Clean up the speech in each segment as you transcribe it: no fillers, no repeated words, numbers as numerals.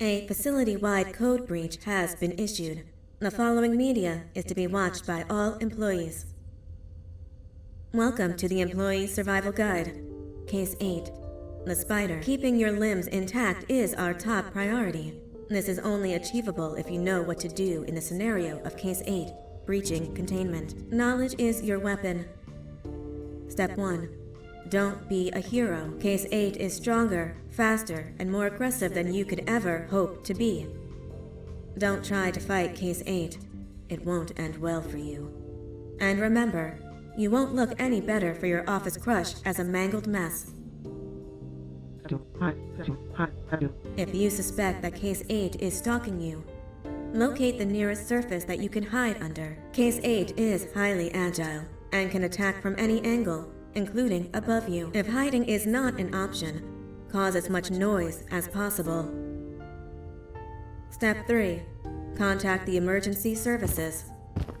A facility-wide code breach has been issued. The following media is to be watched by all employees. Welcome to the Employee Survival Guide. Case 8. The spider. Keeping your limbs intact is our top priority. This is only achievable if you know what to do in the scenario of Case 8, breaching containment. Knowledge is your weapon. Step 1. Don't be a hero. Case 8 is stronger, faster, and more aggressive than you could ever hope to be. Don't try to fight Case 8. It won't end well for you. And remember, you won't look any better for your office crush as a mangled mess. If you suspect that Case 8 is stalking you, locate the nearest surface that you can hide under. Case 8 is highly agile and can attack from any angle, including above you. If hiding is not an option, cause as much noise as possible. Step 3. Contact the emergency services.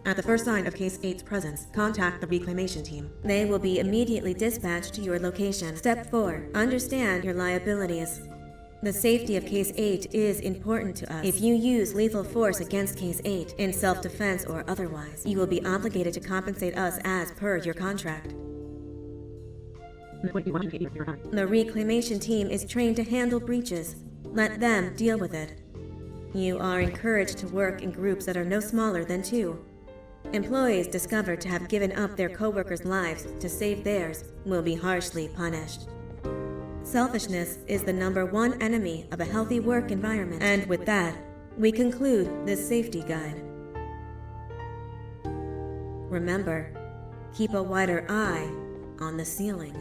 At the first sign of Case 8's presence, contact the reclamation team. They will be immediately dispatched to your location. Step 4. Understand your liabilities. The safety of Case 8 is important to us. If you use lethal force against Case 8, in self-defense or otherwise, you will be obligated to compensate us as per your contract. The reclamation team is trained to handle breaches. Let them deal with it. You are encouraged to work in groups that are no smaller than 2. Employees discovered to have given up their coworkers' lives to save theirs will be harshly punished. Selfishness is the #1 enemy of a healthy work environment. And with that, we conclude this safety guide. Remember, keep a wider eye on the ceiling.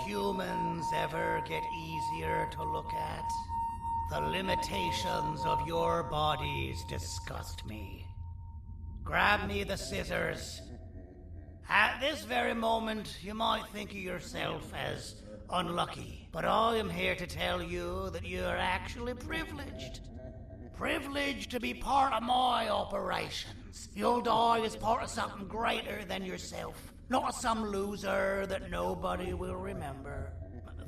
humans ever get easier to look at? The limitations of your bodies disgust me. Grab me the scissors. At this very moment, you might think of yourself as unlucky, but I am here to tell you that you are actually privileged. Privileged to be part of my operations. You'll die as part of something greater than yourself, not as some loser that nobody will remember.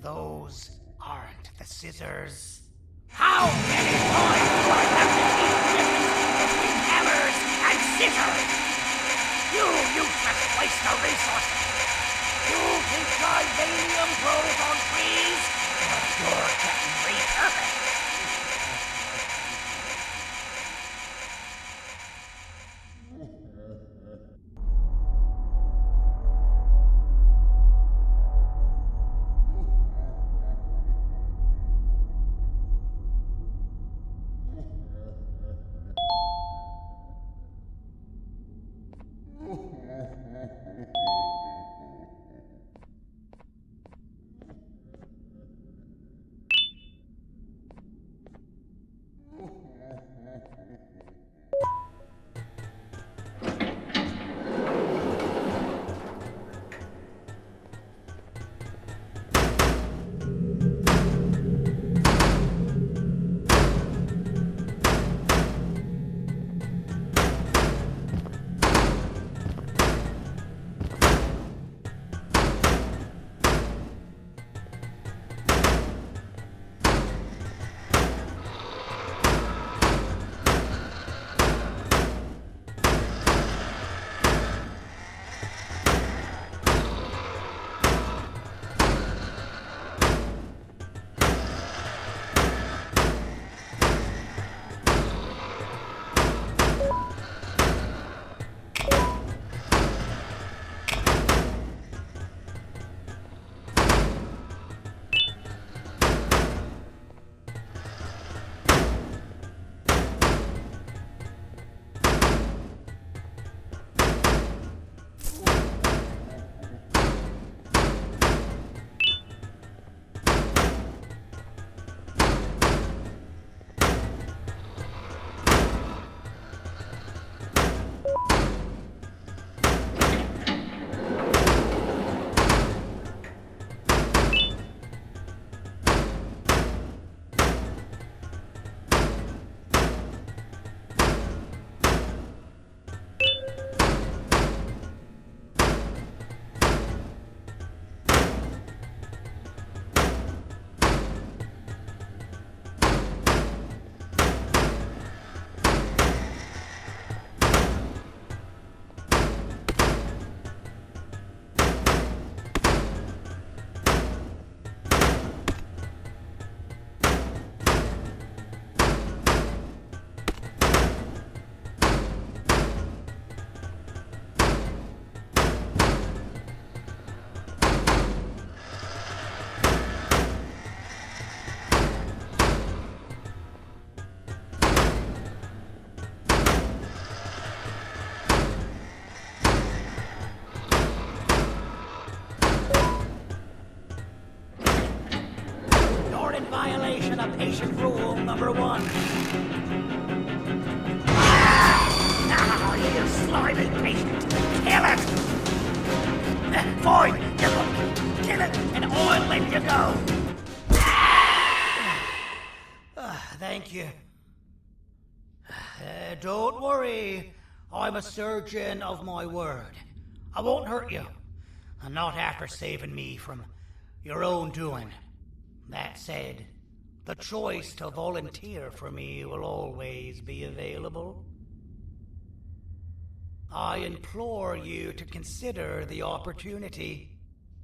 Those aren't the scissors. How many times do I have to teach the difference between hammers and scissors? You useless waste of resources! You think titanium grows on trees? Well, you're getting repurposed. Violation of patient rule number 1. Ah, you slimy patient! Kill it! Fine, you look. Kill it, and I'll let you go. Thank you. Don't worry. I'm a surgeon of my word. I won't hurt you. And not after saving me from your own doing. That said, the choice to volunteer for me will always be available. I implore you to consider the opportunity.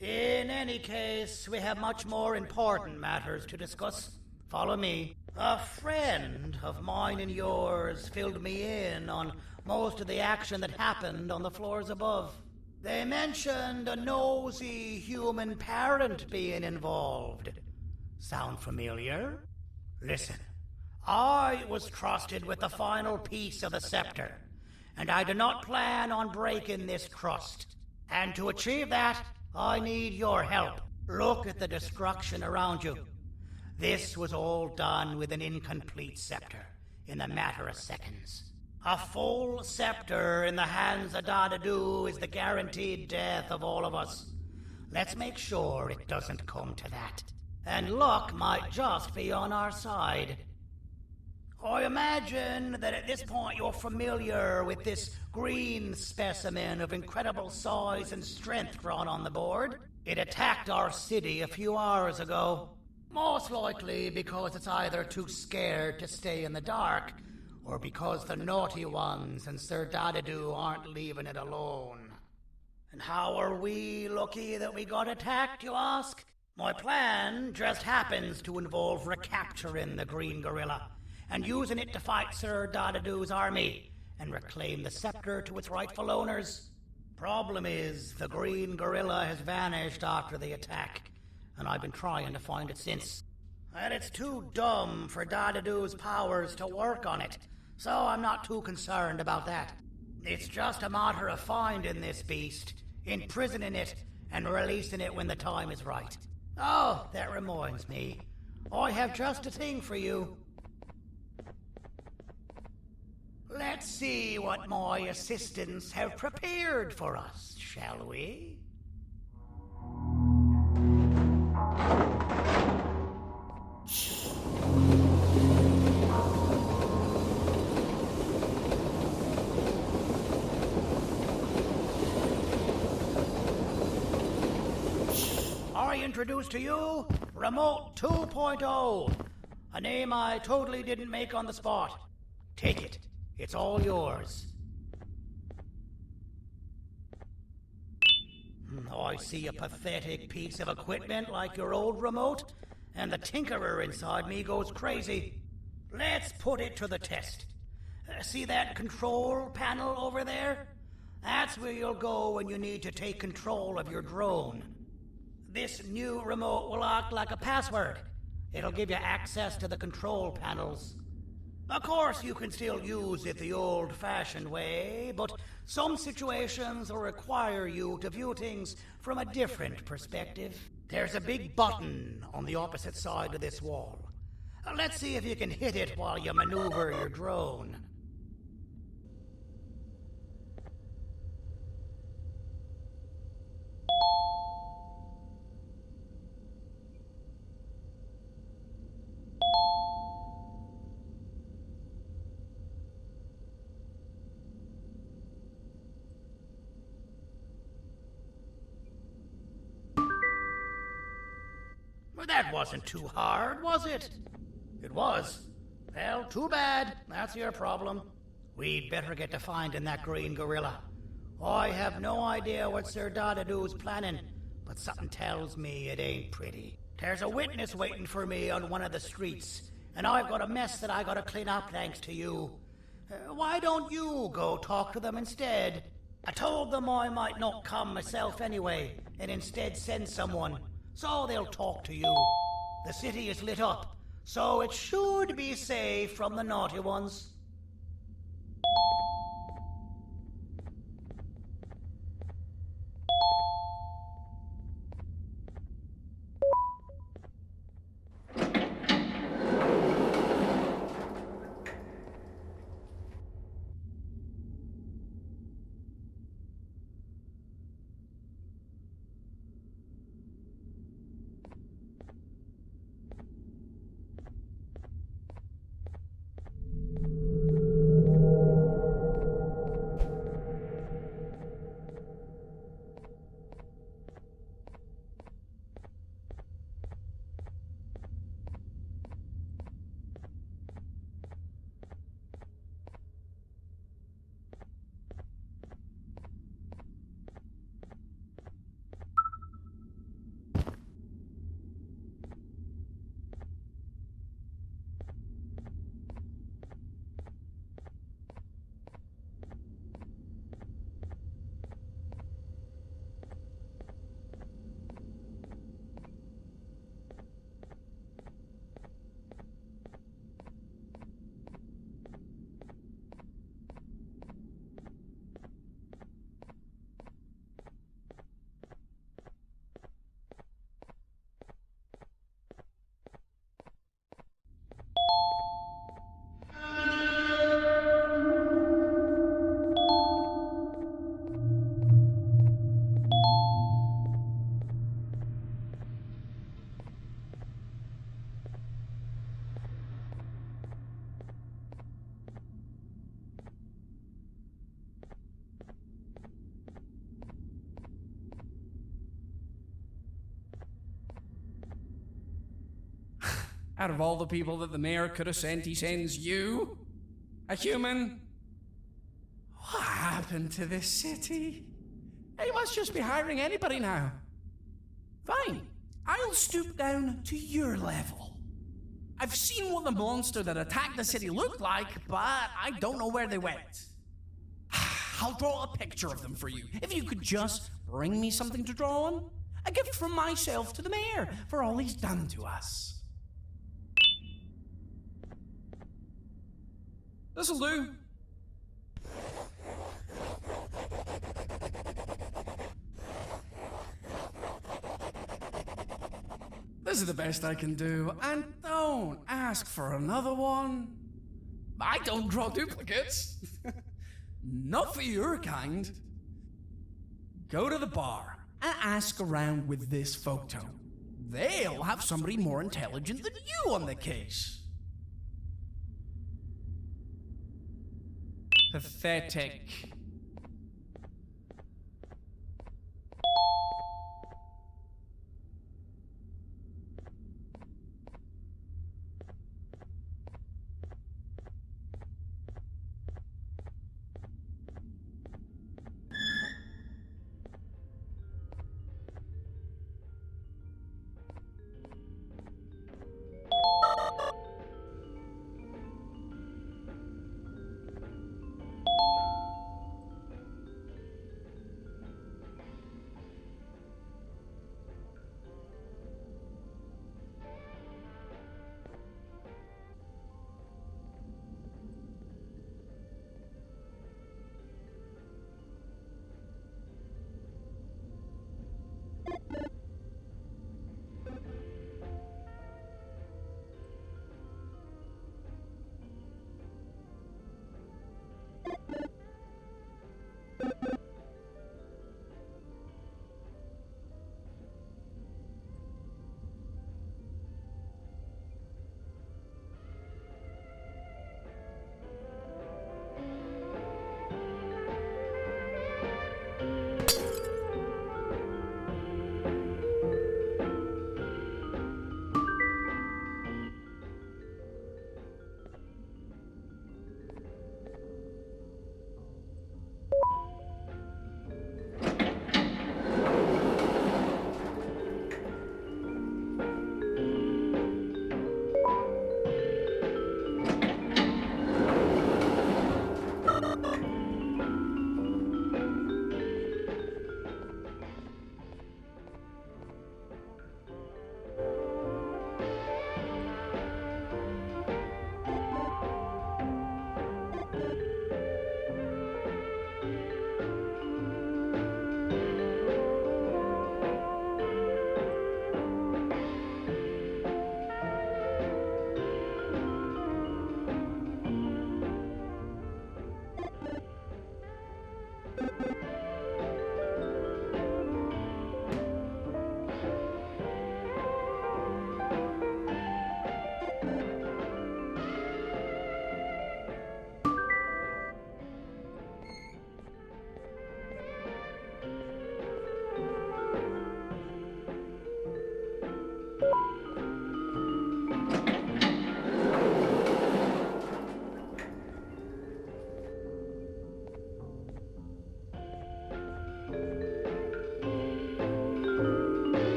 In any case, we have much more important matters to discuss. Follow me. A friend of mine and yours filled me in on most of the action that happened on the floors above. They mentioned a nosy human parent being involved. Sound familiar? Listen, I was trusted with the final piece of the scepter, and I do not plan on breaking this trust. And to achieve that, I need your help. Look at the destruction around you. This was all done with an incomplete scepter in a matter of seconds. A full scepter in the hands of Dadadu is the guaranteed death of all of us. Let's make sure it doesn't come to that. And luck might just be on our side. I imagine that at this point you're familiar with this green specimen of incredible size and strength drawn on the board. It attacked our city a few hours ago. Most likely because it's either too scared to stay in the dark, or because the naughty ones and Sir Dadadu aren't leaving it alone. And how are we lucky that we got attacked, you ask? My plan just happens to involve recapturing the green gorilla and using it to fight Sir Dadadu's army and reclaim the scepter to its rightful owners. Problem is, the green gorilla has vanished after the attack, and I've been trying to find it since. And it's too dumb for Dadadu's powers to work on it, so I'm not too concerned about that. It's just a matter of finding this beast, imprisoning it, and releasing it when the time is right. Oh, that reminds me. I have just a thing for you. Let's see what my assistants have prepared for us, shall we? I introduce to you Remote 2.0, a name I totally didn't make on the spot. Take it. It's all yours. I see a pathetic piece of equipment like your old remote, and the tinkerer inside me goes crazy. Let's put it to the test. See that control panel over there? That's where you'll go when you need to take control of your drone. This new remote will act like a password. It'll give you access to the control panels. Of course, you can still use it the old-fashioned way, but some situations will require you to view things from a different perspective. There's a big button on the opposite side of this wall. Let's see if you can hit it while you maneuver your drone. Well, that wasn't too hard, was it? It was. Well, too bad. That's your problem. We'd better get to finding that green gorilla. I have no idea what Sir Dadadu's planning, but something tells me it ain't pretty. There's a witness waiting for me on one of the streets, and I've got a mess that I gotta clean up thanks to you. Why don't you go talk to them instead? I told them I might not come myself anyway, and instead send someone, so they'll talk to you. The city is lit up, so it should be safe from the naughty ones. Out of all the people that the mayor could have sent, he sends you? A human? What happened to this city? He must just be hiring anybody now. Fine, I'll stoop down to your level. I've seen what the monster that attacked the city looked like, but I don't know where they went. I'll draw a picture of them for you, if you could just bring me something to draw on. A gift from myself to the mayor for all he's done to us. This'll do. This is the best I can do, and don't ask for another one. I don't draw duplicates. Not for your kind. Go to the bar and ask around with this photo. They'll have somebody more intelligent than you on the case. Pathetic.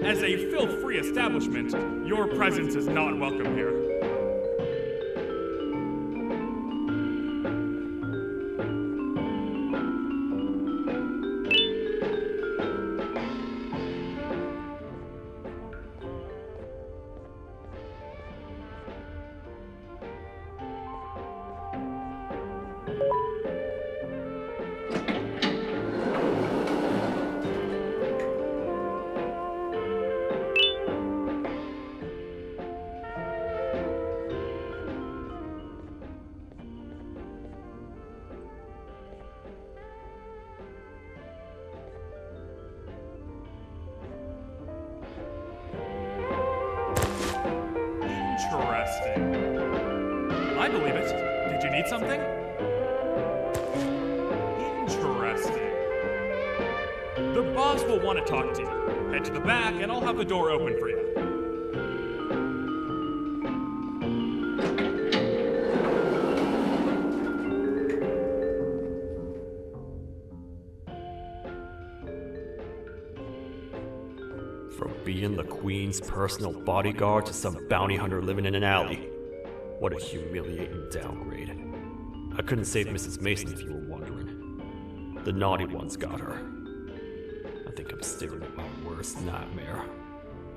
As a filth-free establishment, your presence is not welcome here. Interesting. I believe it. Did you need something? Interesting. The boss will want to talk to you. Head to the back and I'll have the door open for you. From being the Queen's personal bodyguard to some bounty hunter living in an alley. What a humiliating downgrade. I couldn't save Mrs. Mason if you were wondering. The naughty ones got her. I think I'm staring at my worst nightmare.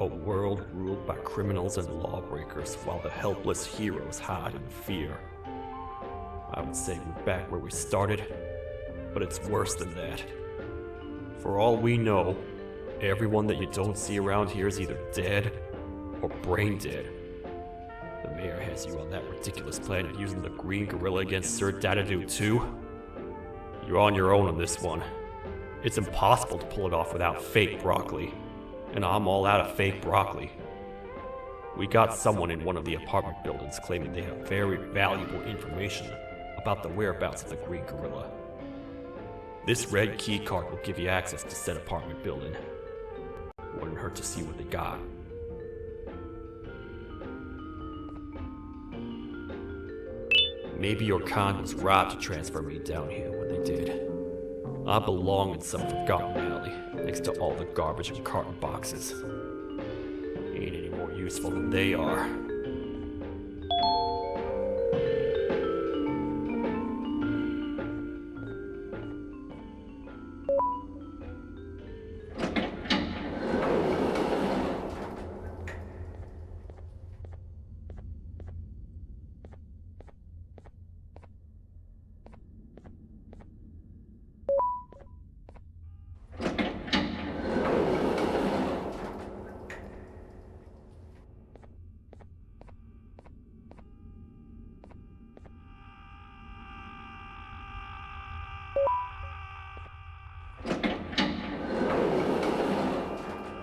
A world ruled by criminals and lawbreakers while the helpless heroes hide in fear. I would say we're back where we started, but it's worse than that. For all we know, everyone that you don't see around here is either dead or brain dead. The mayor has you on that ridiculous plan of using the green gorilla against Sir Dadadoo too. You're on your own on this one. It's impossible to pull it off without fake broccoli, and I'm all out of fake broccoli. We got someone in one of the apartment buildings claiming they have very valuable information about the whereabouts of the green gorilla. This red key card will give you access to said apartment building. Wouldn't hurt to see what they got. Maybe your con was right to transfer me down here when they did. I belong in some forgotten alley, next to all the garbage and carton boxes. Ain't any more useful than they are.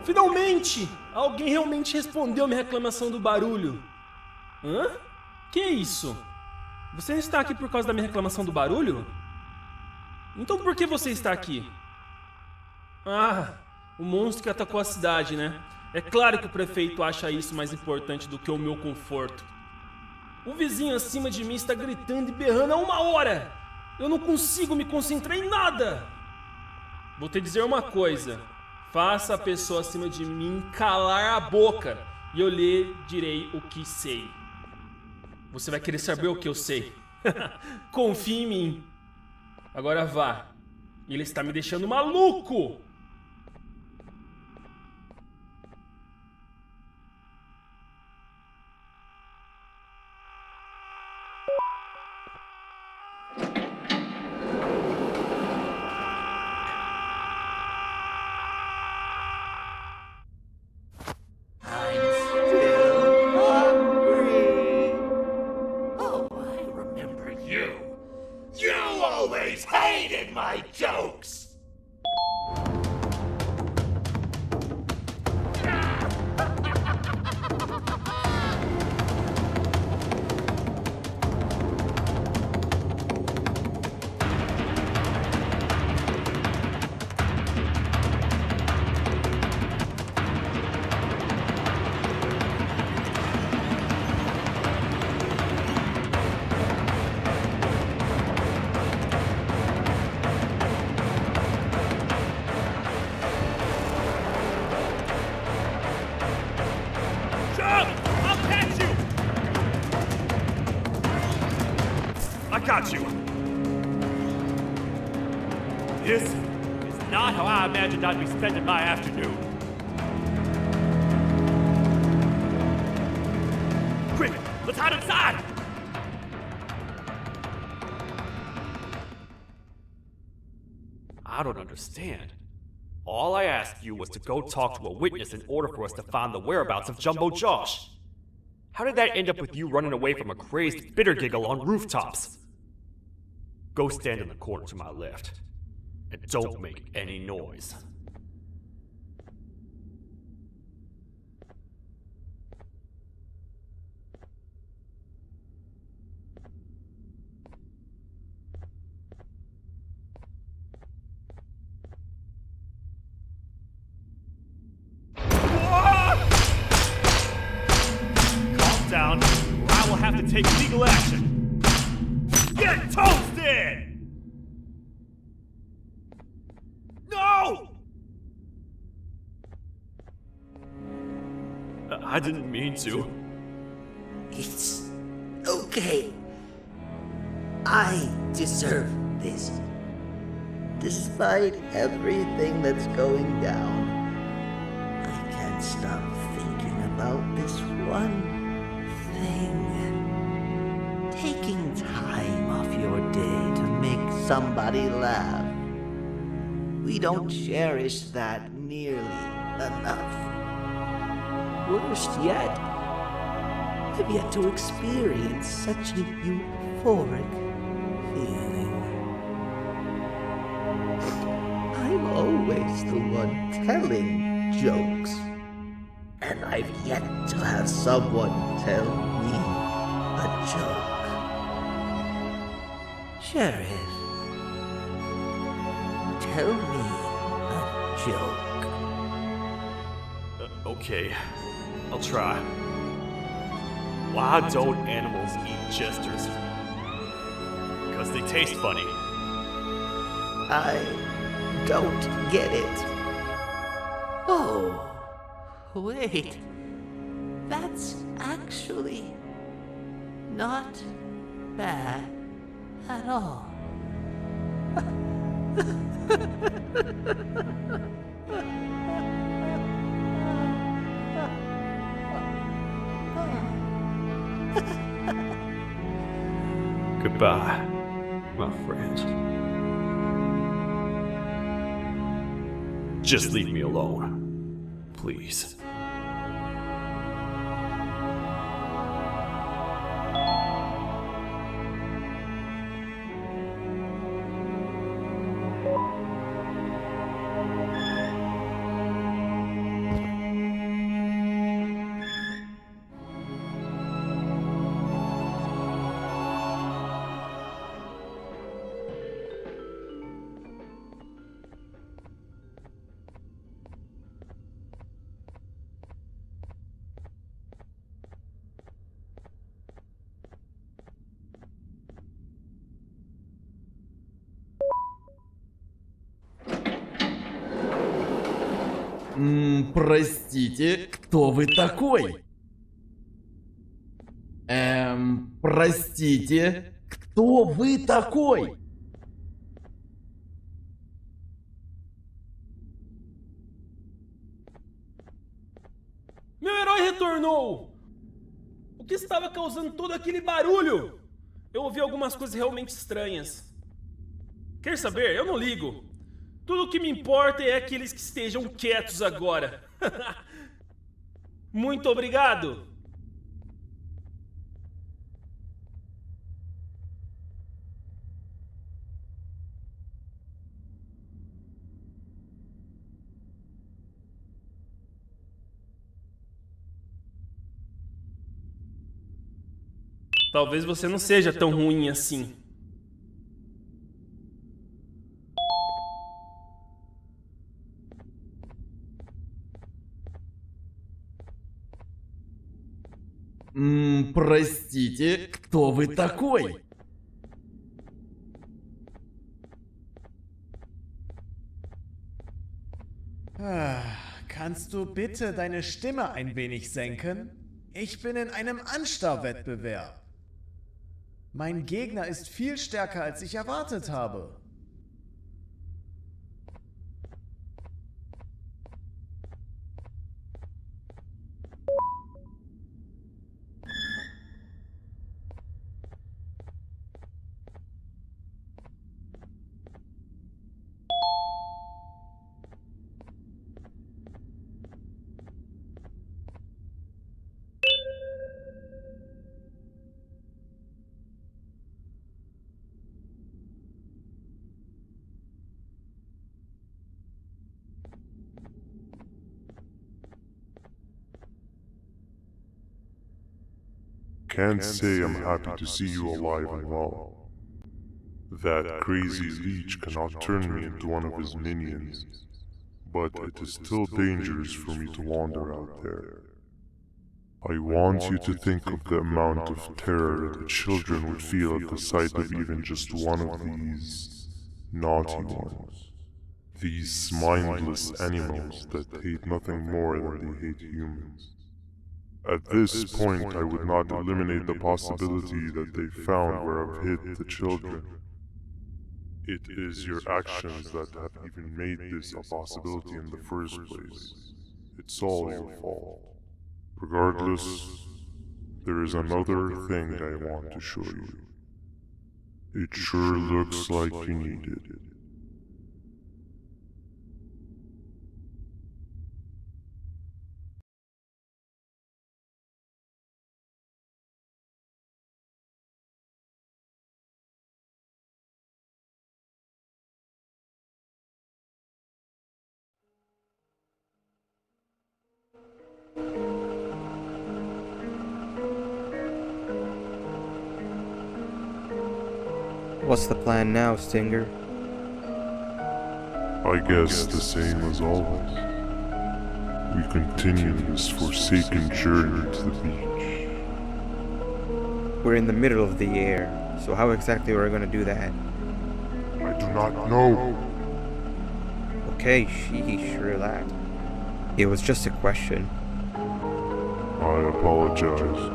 Finalmente! Alguém realmente respondeu minha reclamação do barulho. Hã? Que isso? Você está aqui por causa da minha reclamação do barulho? Então por que você está aqui? Ah, o monstro que atacou a cidade, né? É claro que o prefeito acha isso mais importante do que o meu conforto. O vizinho acima de mim está gritando e berrando há 1 hora! Eu não consigo me concentrar em nada! Vou te dizer uma coisa. Faça a pessoa acima de mim calar a boca e eu lhe direi o que sei. Você vai querer saber o que eu sei. Confie em mim. Agora vá. Ele está me deixando maluco! Hated my jokes! Got you. This is not how I imagined I'd be spending my afternoon. Quick, let's hide inside! I don't understand. All I asked you was to go talk to a witness in order for us to find the whereabouts of Jumbo Josh. How did that end up with you running away from a crazed bitter giggle on rooftops? Go stand in the corner to my left, and don't make any noise. Calm down, or I will have to take legal action. Get toasted! No! I didn't mean to. It's okay. I deserve this. Despite everything that's going down, I can't stop thinking about this one thing. Taking time off your day to make somebody laugh. We don't cherish that nearly enough. Worst yet, I've yet to experience such a euphoric feeling. I'm always the one telling jokes, and I've yet to have someone tell me a joke. Sheriff, tell me a joke. Okay, I'll try. Why don't animals eat jesters? Because they taste funny. I don't get it. Oh, wait. That's actually not bad at all. Goodbye, my friend. Just leave me alone, please. Простите, кто вы такой? Простите, кто вы такой? Meu herói retornou! O que estava causando todo aquele barulho? Eu ouvi algumas coisas realmente estranhas. Quer saber? Eu não ligo. Tudo o que me importa é aqueles que estejam quietos agora. Muito obrigado! Talvez você não seja tão ruim assim. Простите, кто вы такой? Kannst du bitte deine Stimme ein wenig senken? Ich bin in einem Anstarrwettbewerb. Mein Gegner ist viel stärker, als ich erwartet habe. Can't say I'm happy to see you alive and well. That crazy leech cannot turn me into one of his minions, but it is still dangerous for me to wander out there. I want you to think of the amount of terror the children would feel at the sight of even just one of these naughty ones. These mindless animals that hate nothing more than they hate humans. At this point, I would not eliminate the possibility that they found where I've hid the children. It is your actions that have even made this a possibility in the first place. It's all your fault. Regardless, there is another thing I want to show you. It sure looks like you need it. What's the plan now, Stinger? I guess the same as always. We continue this forsaken journey to the beach. We're in the middle of the air, so how exactly are we going to do that? I do not know. Okay, sheesh, relax. It was just a question. I apologize.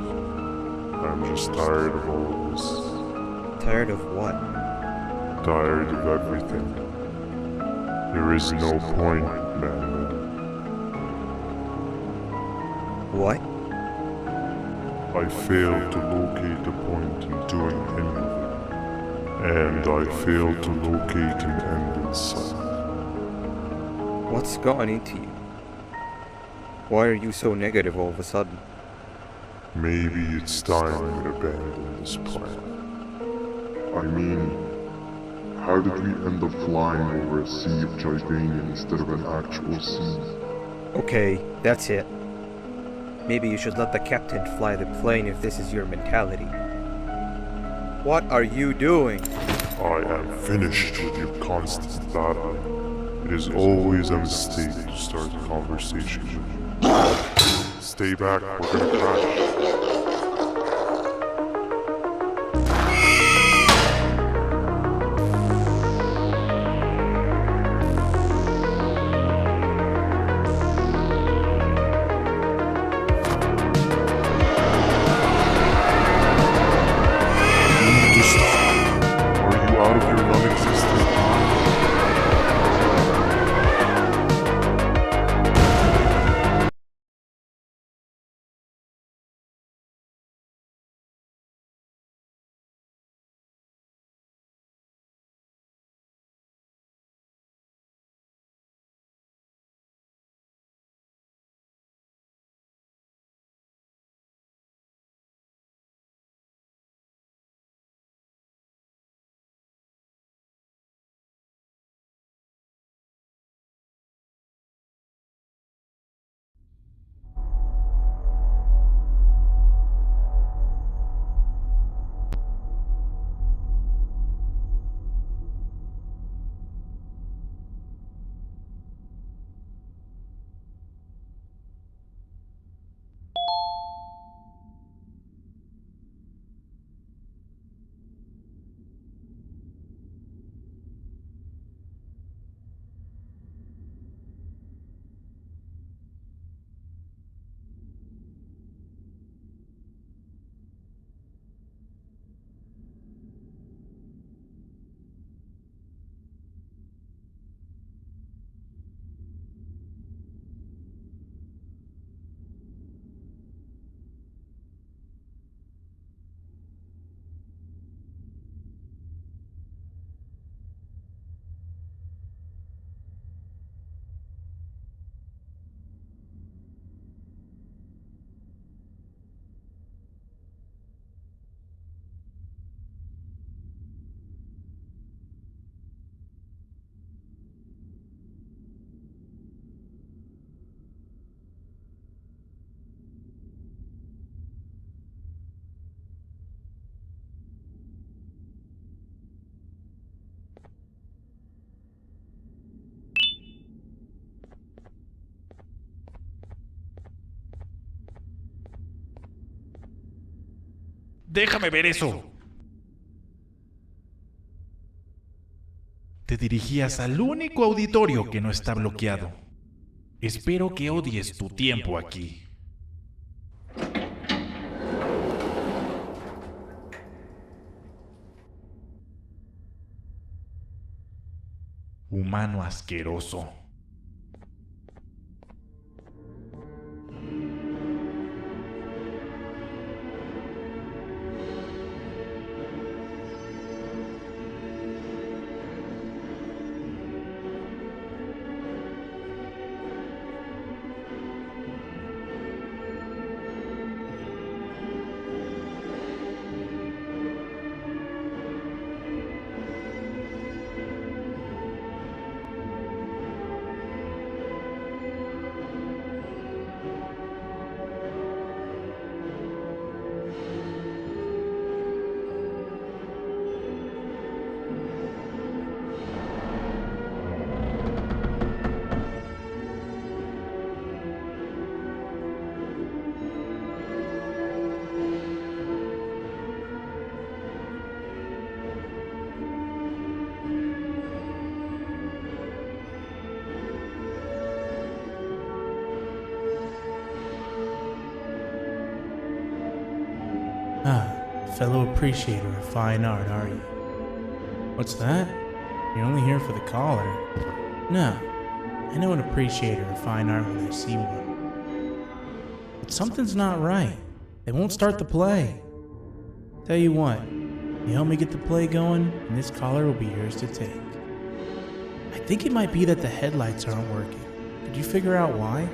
I'm just tired of all of this. Tired of what? Tired of everything. There is no point, man. What? I failed to locate a point in doing anything. And I failed to locate an end in sight. What's gotten into you? Why are you so negative all of a sudden? Maybe it's time we abandon this plan. I mean, how did we end up flying over a sea of Jordanian instead of an actual sea? Okay, that's it. Maybe you should let the captain fly the plane if this is your mentality. What are you doing? I am finished with your constant battling. It is always a mistake to start a conversation with you. Stay back, we're gonna crash. Déjame ver eso. Te dirigías al único auditorio que no está bloqueado. Espero que odies tu tiempo aquí. Humano asqueroso. Fellow appreciator of fine art, are you? What's that? You're only here for the collar. No, I know an appreciator of fine art when I see one. But something's not right. They won't start the play. Tell you what, you help me get the play going, and this collar will be yours to take. I think it might be that the headlights aren't working. Could you figure out why?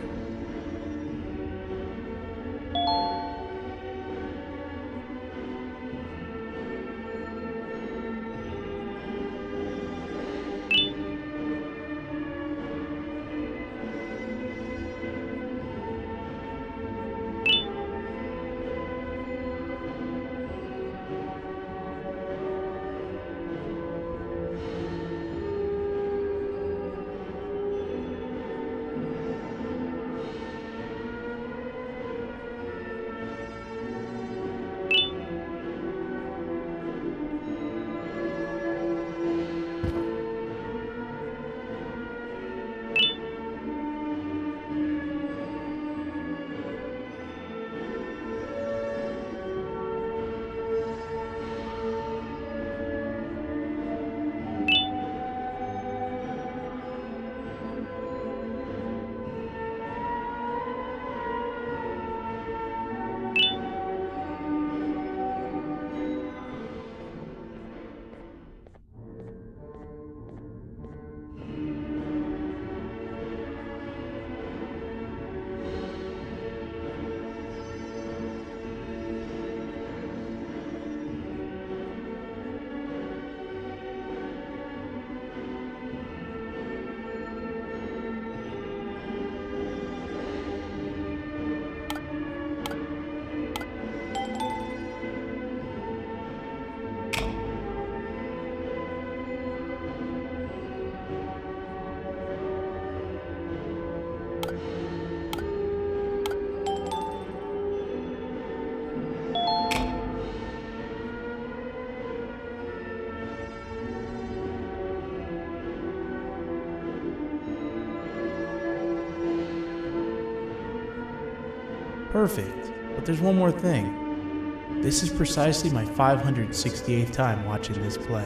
Perfect. But there's one more thing. This is precisely my 568th time watching this play,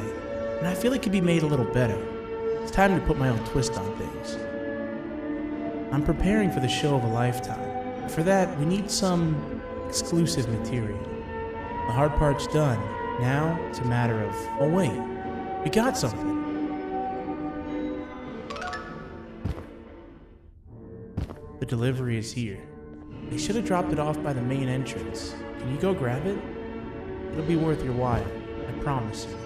and I feel it could be made a little better. It's time to put my own twist on things. I'm preparing for the show of a lifetime. For that, we need some exclusive material. The hard part's done. Now, it's a matter of, oh wait, we got something. The delivery is here. They should have dropped it off by the main entrance. Can you go grab it? It'll be worth your while, I promise you.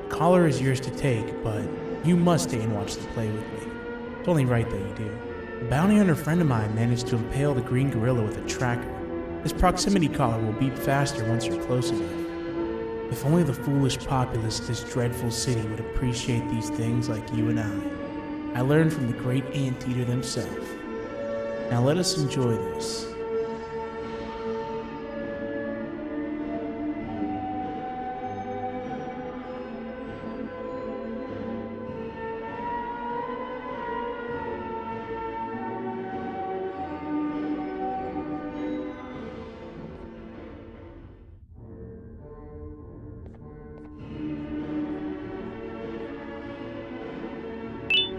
The collar is yours to take, but you must stay and watch the play with me. It's only right that you do. A bounty hunter friend of mine managed to impale the green gorilla with a tracker. This proximity collar will beep faster once you're close enough. If only the foolish populace of this dreadful city would appreciate these things like you and I. I learned from the great anteater themselves. Now let us enjoy this.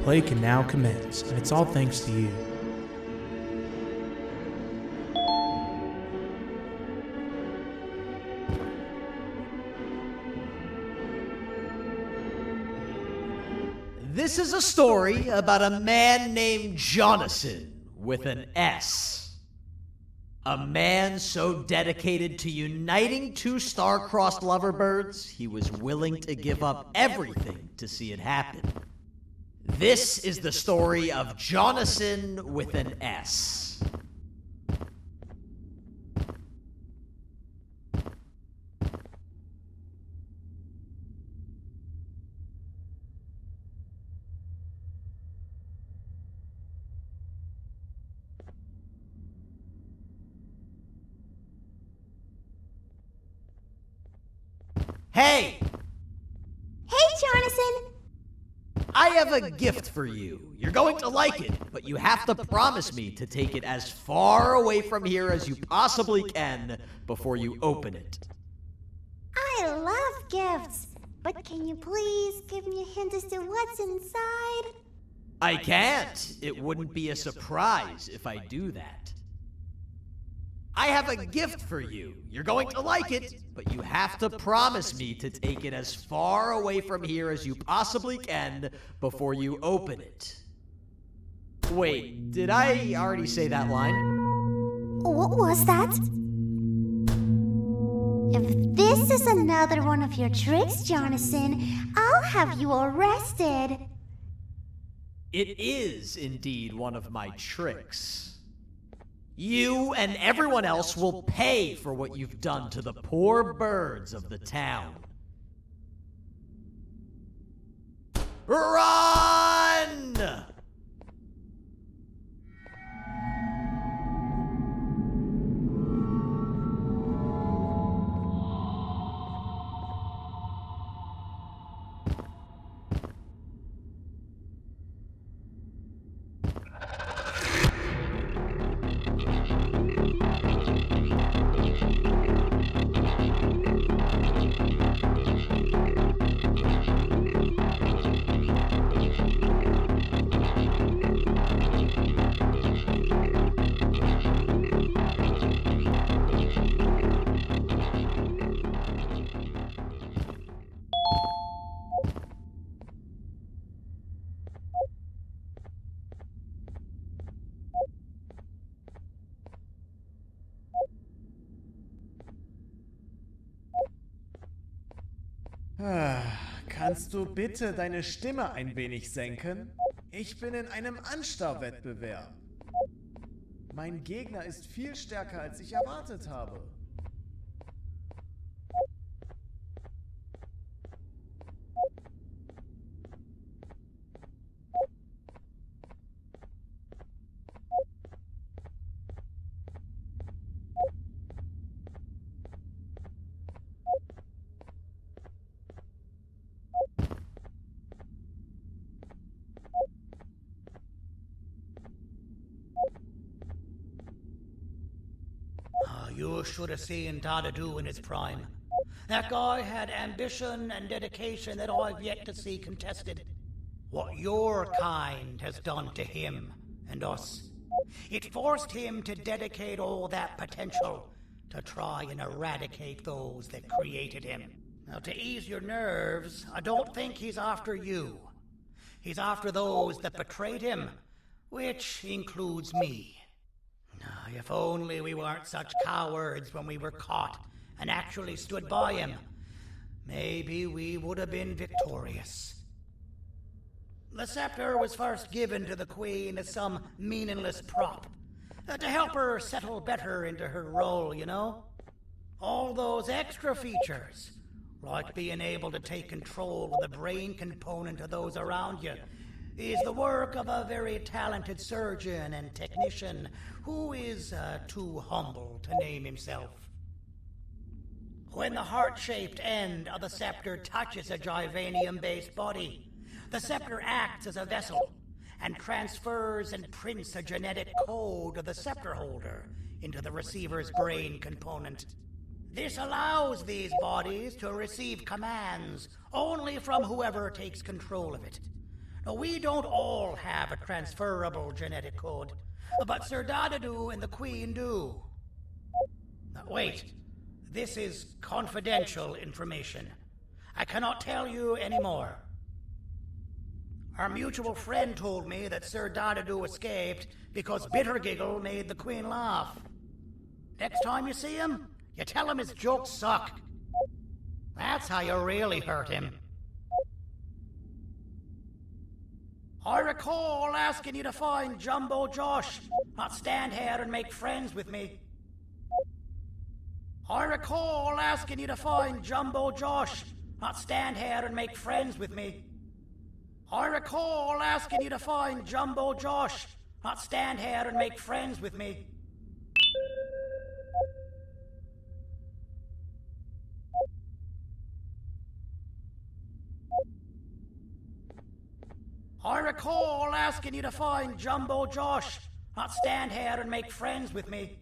Play can now commence, and it's all thanks to you. This is a story about a man named Jonathan with an S. A man so dedicated to uniting two star-crossed loverbirds, he was willing to give up everything to see it happen. This is the story of Jonathan with an S. Hey! Hey, Jonathan! I have a gift for you. You're going to like it, but you have to promise me to take it as far away from here as you possibly can before you open it. I love gifts, but can you please give me a hint as to what's inside? I can't. It wouldn't be a surprise if I do that. I have a gift for you. You're going to like it, but you have to promise me to take it as far away from here as you possibly can before you open it. Wait, did I already say that line? What was that? If this is another one of your tricks, Jonathan, I'll have you arrested. It is indeed one of my tricks. You and everyone else will pay for what you've done to the poor birds of the town. Run! Kannst du bitte deine Stimme ein wenig senken? Ich bin in einem Anstarrwettbewerb. Mein Gegner ist viel stärker, als ich erwartet habe. You should have seen Dadadu in his prime. That guy had ambition and dedication that I've yet to see contested. What your kind has done to him and us. It forced him to dedicate all that potential to try and eradicate those that created him. Now, to ease your nerves, I don't think he's after you. He's after those that betrayed him, which includes me. If only we weren't such cowards when we were caught and actually stood by him. maybe we would have been victorious. The scepter was first given to the Queen as some meaningless prop, to help her settle better into her role, you know? All those extra features, like being able to take control of the brain component of those around you, is the work of a very talented surgeon and technician who is too humble to name himself. When the heart-shaped end of the scepter touches a Givanium-based body, the scepter acts as a vessel and transfers and prints a genetic code of the scepter holder into the receiver's brain component. This allows these bodies to receive commands only from whoever takes control of it. Now, we don't all have a transferable genetic code, but Sir Dadadu and the Queen do. Now, wait, this is confidential information. I cannot tell you any more. Our mutual friend told me that Sir Dadadu escaped because Bittergiggle made the Queen laugh. Next time you see him, you tell him his jokes suck. That's how you really hurt him. I recall asking you to find Jumbo Josh, not stand here and make friends with me. I recall asking you to find Jumbo Josh, not stand here and make friends with me. I recall asking you to find Jumbo Josh, not stand here and make friends with me. I recall asking you to find Jumbo Josh, not stand here and make friends with me.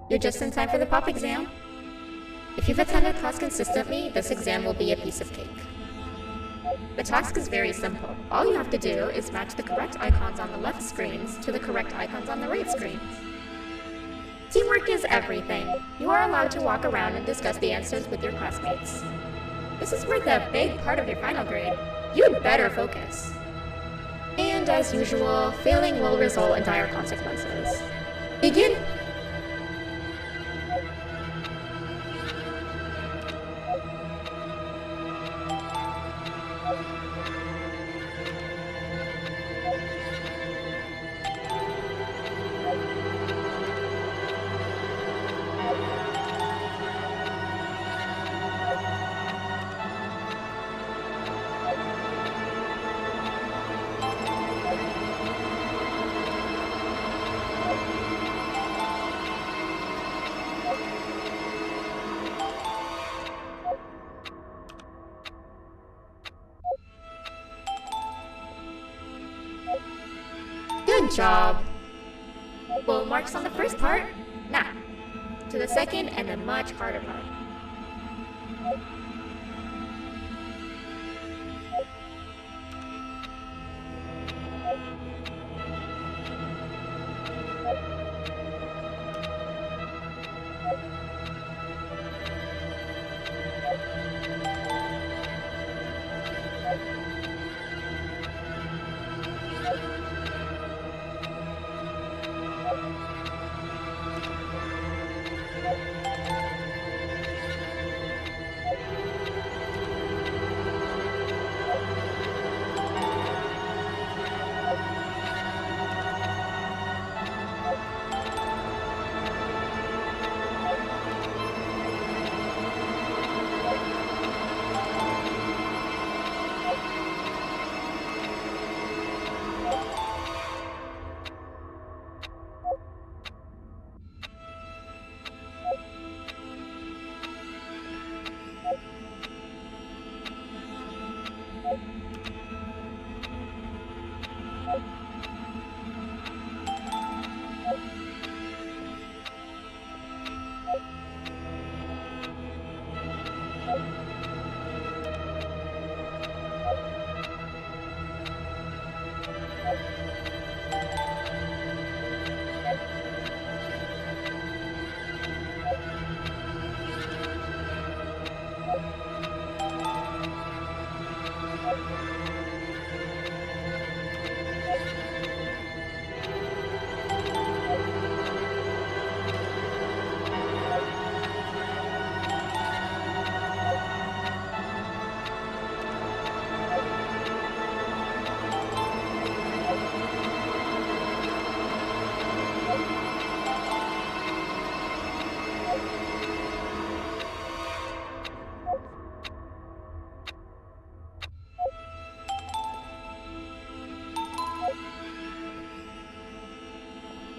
You're just in time for the pop exam. If you've attended class consistently, this exam will be a piece of cake. The task is very simple. All you have to do is match the correct icons on the left screens to the correct icons on the right screens. Teamwork is everything. You are allowed to walk around and discuss the answers with your classmates. This is worth a big part of your final grade. You'd better focus. And as usual, failing will result in dire consequences. Begin! Good job. Full marks on the first part? Now, to the second and the much harder part.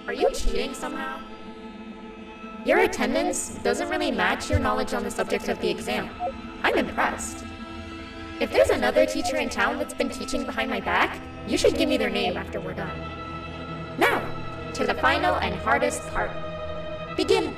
Are you cheating somehow? Your attendance doesn't really match your knowledge on the subject of the exam. I'm impressed. If there's another teacher in town that's been teaching behind my back, you should give me their name after we're done. Now, to the final and hardest part. Begin!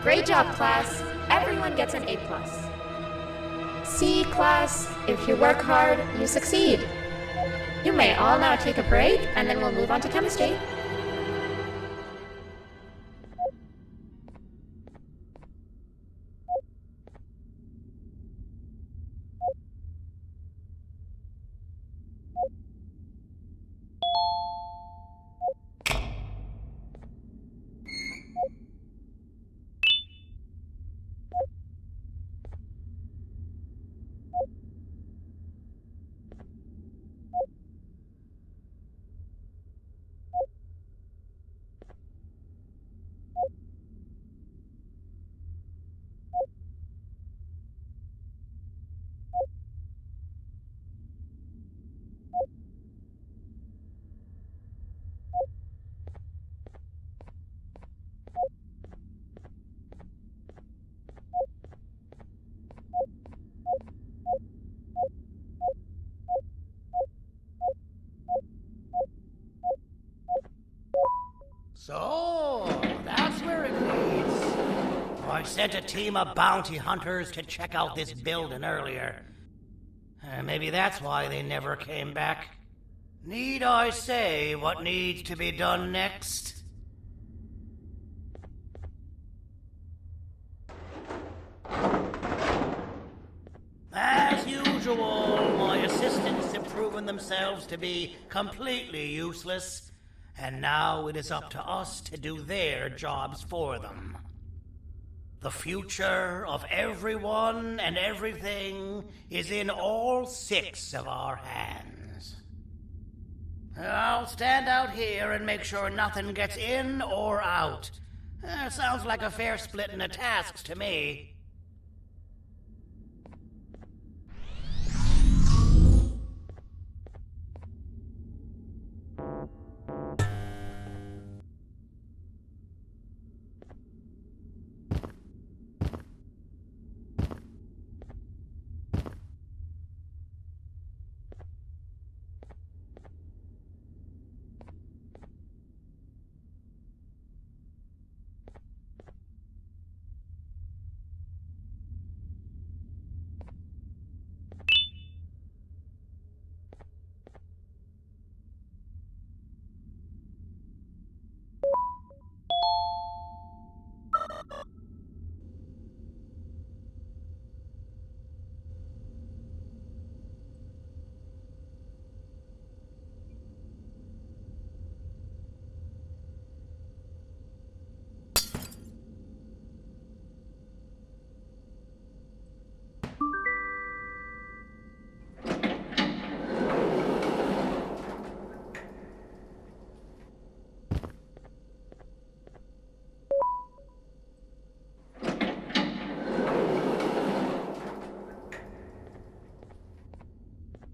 Great job, class. Everyone gets an A+. See, class, if you work hard, you succeed. You may all now take a break, and then we'll move on to chemistry. So, that's where it leads. I sent a team of bounty hunters to check out this building earlier. Maybe that's why they never came back. Need I say what needs to be done next? As usual, my assistants have proven themselves to be completely useless. And now it is up to us to do their jobs for them. The future of everyone and everything is in all 6 of our hands. I'll stand out here and make sure nothing gets in or out. Sounds like a fair splitting of tasks to me.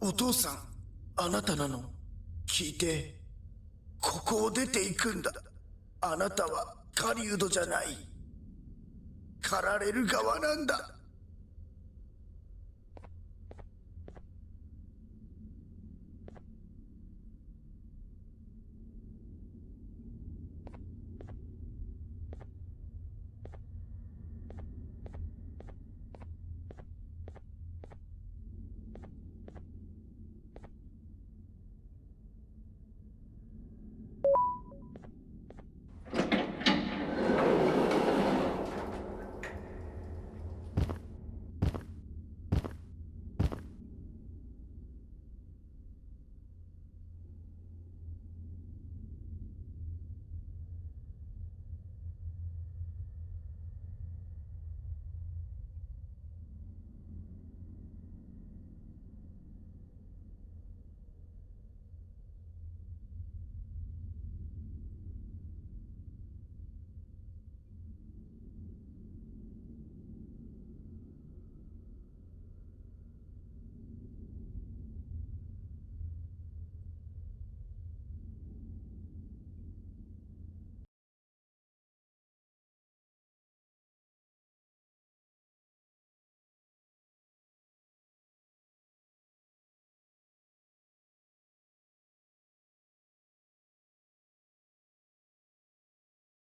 お父さん、あなたなの？聞いて。ここを出ていくんだ。あなたは狩人じゃない。狩られる側なんだ。